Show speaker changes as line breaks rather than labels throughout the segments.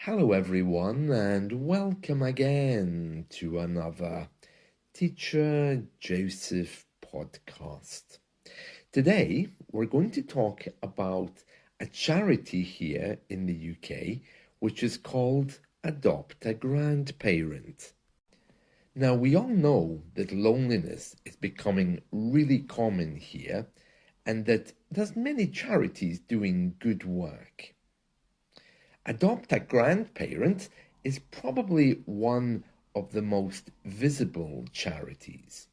Hello everyone and welcome again to another Teacher Joseph podcast. Today we're going to talk about a charity here in the UK which is called Adopt a Grandparent. Now we all know that loneliness is becoming really common here and that there's many charities doing good work. Adopt a Grandparent is probably one of the most visible charities.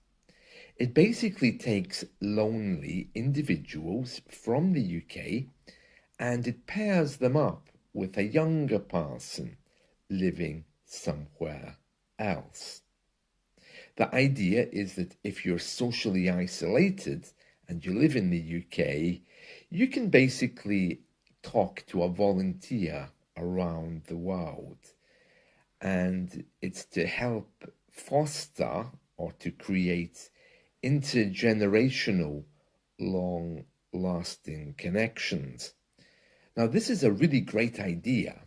It basically takes lonely individuals from the UK and it pairs them up with a younger person living somewhere else. The idea is that if you're socially isolated and you live in the UK, you can basically talk to a volunteer around the world, and it's to help foster or to create intergenerational long-lasting connections. Now this is a really great idea,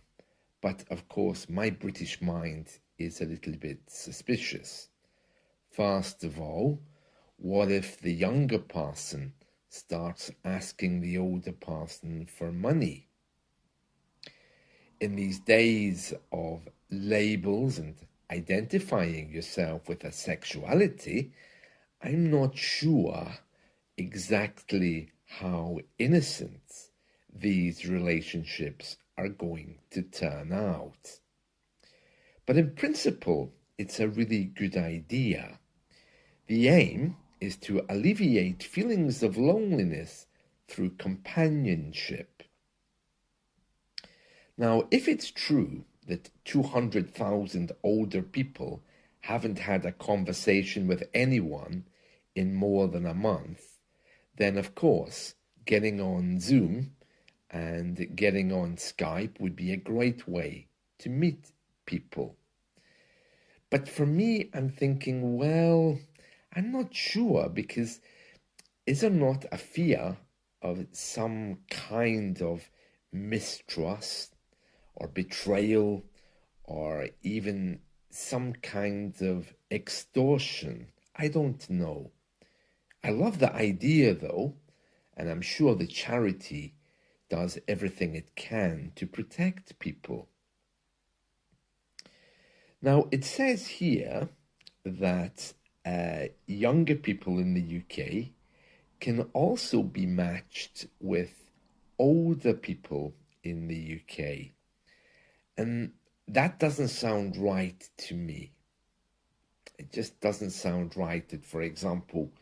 but of course my British mind is a little bit suspicious. First of all, what if the younger person starts asking the older person for money? In these days of labels and identifying yourself with a sexuality, I'm not sure exactly how innocent these relationships are going to turn out. But in principle, it's a really good idea. The aim is to alleviate feelings of loneliness through companionship. Now, if it's true that 200,000 older people haven't had a conversation with anyone in more than a month, then of course, getting on Zoom and getting on Skype would be a great way to meet people. But for me, I'm thinking, well, I'm not sure, because is there not a fear of some kind of mistrust or betrayal, or even some kind of extortion? I don't know. I love the idea though, and I'm sure the charity does everything it can to protect people. Now it says here that younger people in the UK can also be matched with older people in the UK. And that doesn't sound right to me. It just doesn't sound right that, for example,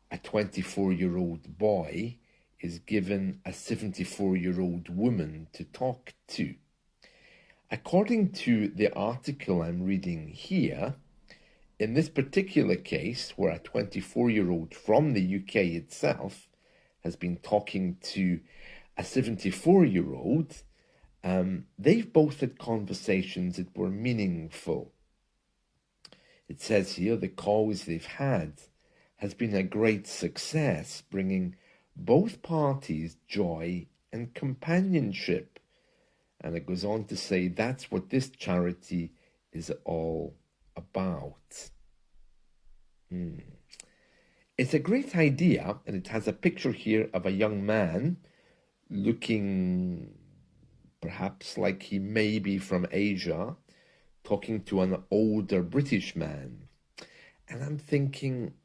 a 24-year-old boy is given a 74-year-old woman to talk to. According to the article I'm reading here, in this particular case, where a 24-year-old from the UK itself has been talking to a 74-year-old, they've both had conversations that were meaningful. It says here the calls they've had has been a great success, bringing both parties joy and companionship. And it goes on to say that's what this charity is all about. It's a great idea, and it has a picture here of a young man looking perhaps like he may be from Asia, talking to an older British man. And I'm thinking,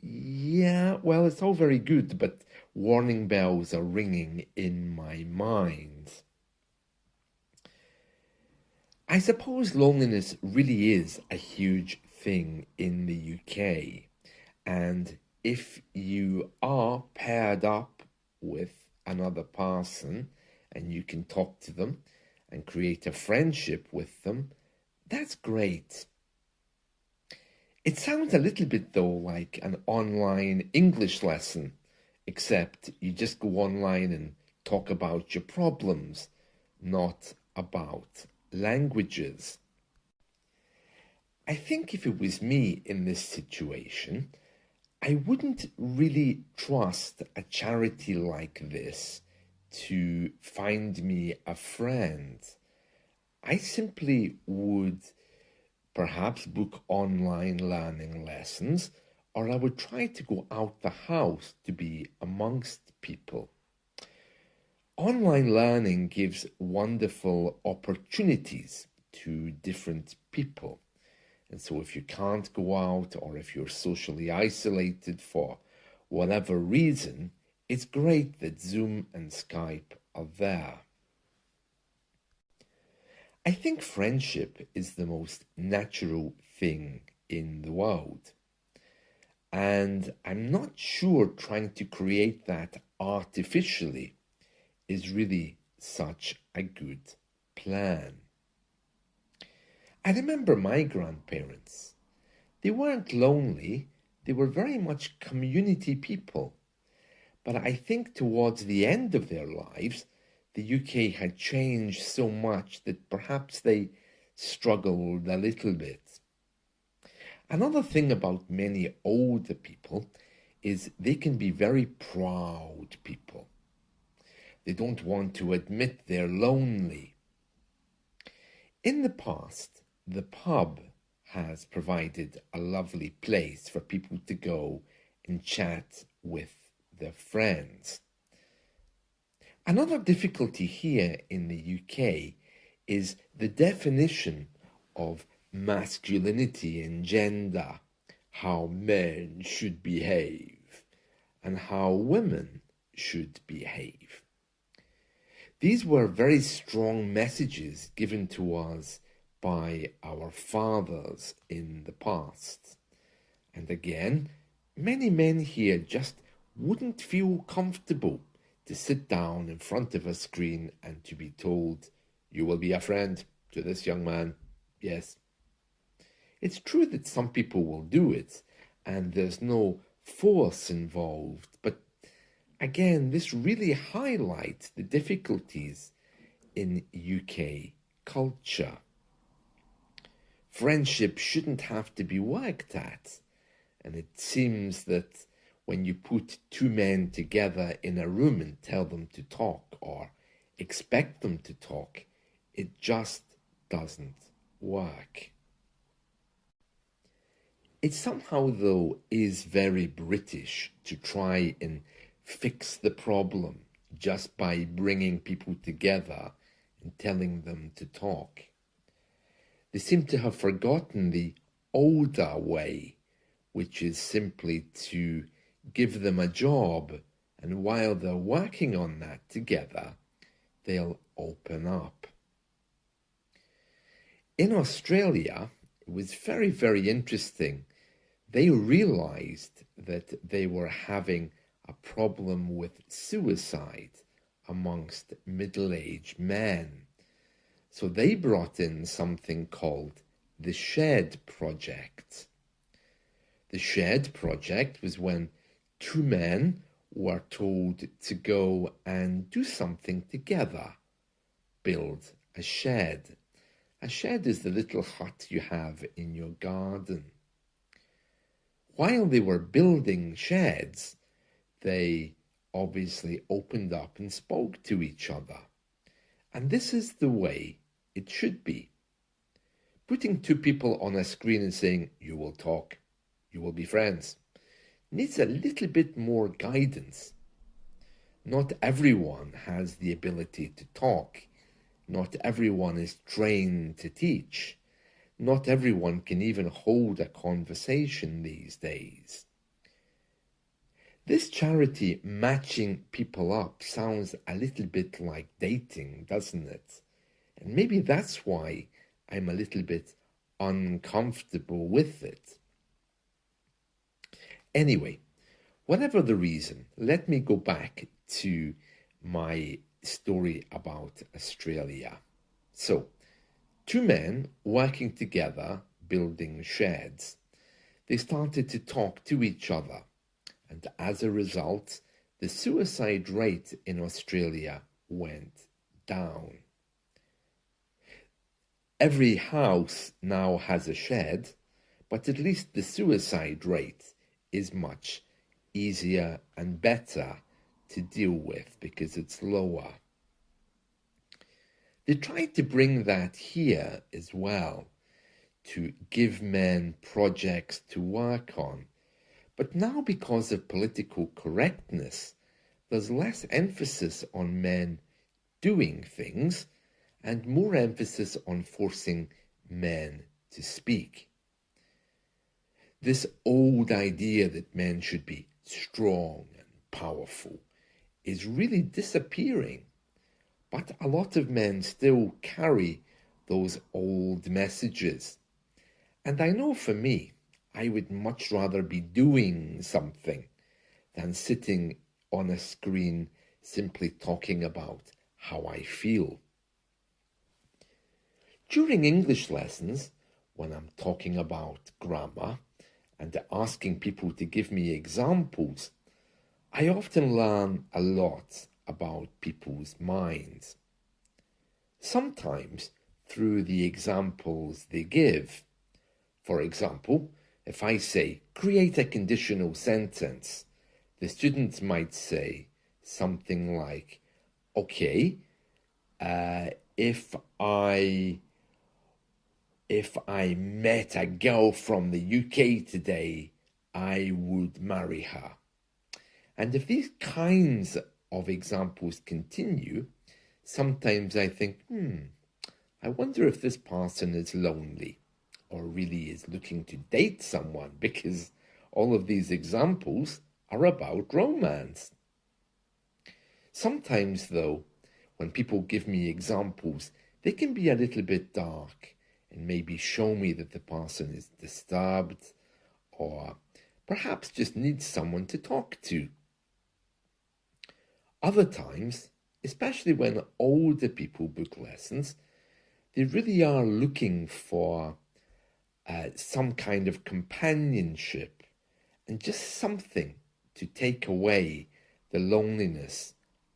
yeah, well, it's all very good, but warning bells are ringing in my mind. I suppose loneliness really is a huge thing in the UK. And if you are paired up with another person and you can talk to them and create a friendship with them, that's great. It sounds a little bit though like an online English lesson, except you just go online and talk about your problems, not about languages. I think if it was me in this situation, I wouldn't really trust a charity like this to find me a friend. I simply would perhaps book online learning lessons, or I would try to go out the house to be amongst people. Online learning gives wonderful opportunities to different people. And so if you can't go out, or if you're socially isolated for whatever reason, it's great that Zoom and Skype are there. I think friendship is the most natural thing in the world. And I'm not sure trying to create that artificially is really such a good plan. I remember my grandparents. They weren't lonely, they were very much community people. But I think towards the end of their lives, the UK had changed so much that perhaps they struggled a little bit. Another thing about many older people is they can be very proud people. They don't want to admit they're lonely. In the past, the pub has provided a lovely place for people to go and chat with their friends. Another difficulty here in the UK is the definition of masculinity and gender, how men should behave and how women should behave. These were very strong messages given to us by our fathers in the past. And again, many men here just wouldn't feel comfortable to sit down in front of a screen and to be told, you will be a friend to this young man. Yes. It's true that some people will do it and there's no force involved, but again, this really highlights the difficulties in UK culture. Friendship shouldn't have to be worked at, and it seems that when you put two men together in a room and tell them to talk or expect them to talk, it just doesn't work. It somehow, though, is very British to try and fix the problem just by bringing people together and telling them to talk. They seem to have forgotten the older way, which is simply to give them a job, and while they're working on that together, they'll open up. In Australia, it was very, very interesting. They realized that they were having a problem with suicide amongst middle-aged men. So they brought in something called the Shed Project. The Shed Project was when two men were told to go and do something together, build a shed. A shed is the little hut you have in your garden. While they were building sheds, they obviously opened up and spoke to each other. And this is the way it should be. Putting two people on a screen and saying, you will talk, you will be friends, needs a little bit more guidance. Not everyone has the ability to talk. Not everyone is trained to teach. Not everyone can even hold a conversation these days. This charity matching people up sounds a little bit like dating, doesn't it? And maybe that's why I'm a little bit uncomfortable with it. Anyway, whatever the reason, let me go back to my story about Australia. So, two men working together, building sheds. They started to talk to each other, and as a result, the suicide rate in Australia went down. Every house now has a shed, but at least the suicide rate is much easier and better to deal with because it's lower. They tried to bring that here as well, to give men projects to work on. But now, because of political correctness, there's less emphasis on men doing things and more emphasis on forcing men to speak. This old idea that men should be strong and powerful is really disappearing, but a lot of men still carry those old messages. And I know for me, I would much rather be doing something than sitting on a screen simply talking about how I feel. During English lessons, when I'm talking about grammar and asking people to give me examples, I often learn a lot about people's minds. Sometimes through the examples they give. For example, if I say, create a conditional sentence, the students might say something like, okay, if I met a girl from the UK today, I would marry her. And if these kinds of examples continue, sometimes I think, I wonder if this person is lonely or really is looking to date someone, because all of these examples are about romance. Sometimes, though, when people give me examples, they can be a little bit dark and maybe show me that the person is disturbed or perhaps just needs someone to talk to. Other times, especially when older people book lessons, they really are looking for some kind of companionship and just something to take away the loneliness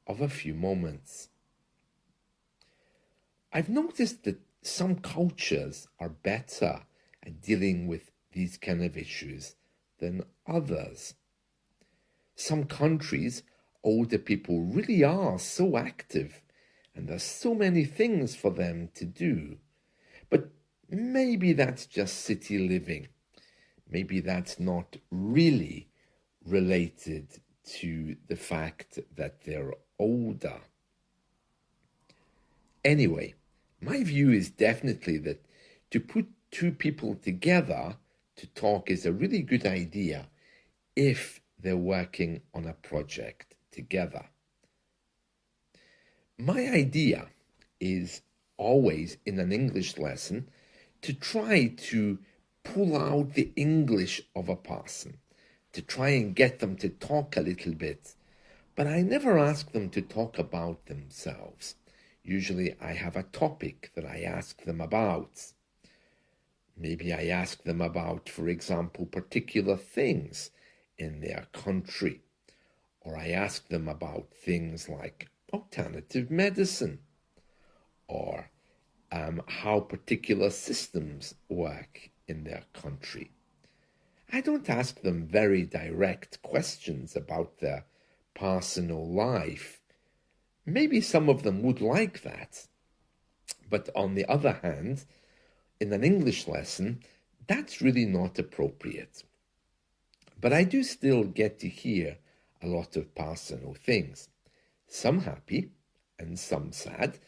of a few moments. I've noticed that some cultures are better at dealing with these kind of issues than others. Some countries, older people really are so active and there's so many things for them to do. But maybe that's just city living. Maybe that's not really related to the fact that they're older. Anyway, my view is definitely that to put two people together to talk is a really good idea if they're working on a project together. My idea is always in an English lesson to try to pull out the English of a person, to try and get them to talk a little bit, but I never ask them to talk about themselves. Usually I have a topic that I ask them about. Maybe I ask them about, for example, particular things in their country, or I ask them about things like alternative medicine, or how particular systems work in their country. I don't ask them very direct questions about their personal life. Maybe some of them would like that. But on the other hand, in an English lesson, that's really not appropriate. But I do still get to hear a lot of personal things. Some happy and some sad,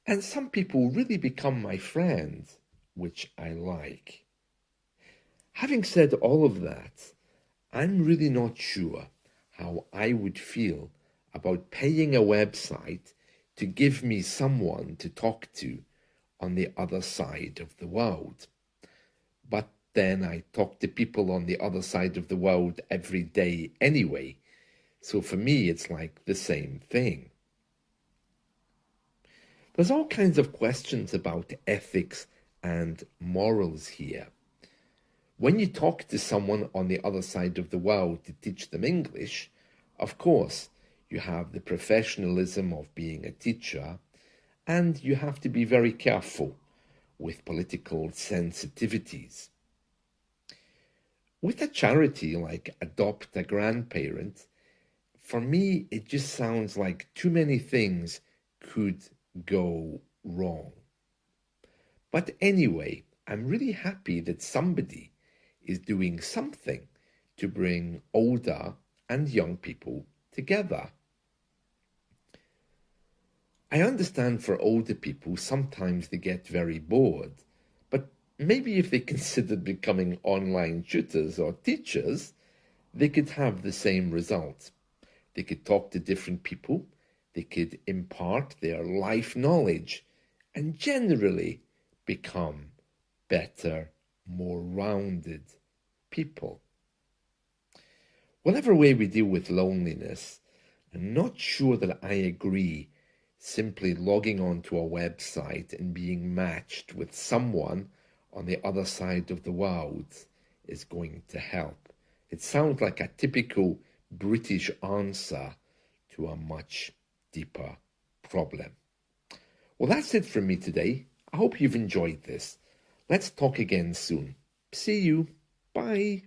and some people really become my friends, which I like. Having said all of that, I'm really not sure how I would feel about paying a website to give me someone to talk to on the other side of the world. But then I talk to people on the other side of the world every day anyway, so for me it's like the same thing. There's all kinds of questions about ethics and morals here. When you talk to someone on the other side of the world to teach them English, of course, you have the professionalism of being a teacher, and you have to be very careful with political sensitivities. With a charity like Adopt a Grandparent, for me, it just sounds like too many things could go wrong. But anyway, I'm really happy that somebody is doing something to bring older and young people together. I understand for older people, sometimes they get very bored, but maybe if they considered becoming online tutors or teachers, they could have the same result. They could talk to different people, they could impart their life knowledge, and generally become better, more rounded people. Whatever way we deal with loneliness, I'm not sure that I agree simply logging onto a website and being matched with someone on the other side of the world is going to help. It sounds like a typical British answer to a much deeper problem. Well, that's it from me today. I hope you've enjoyed this. Let's talk again soon. See you. Bye.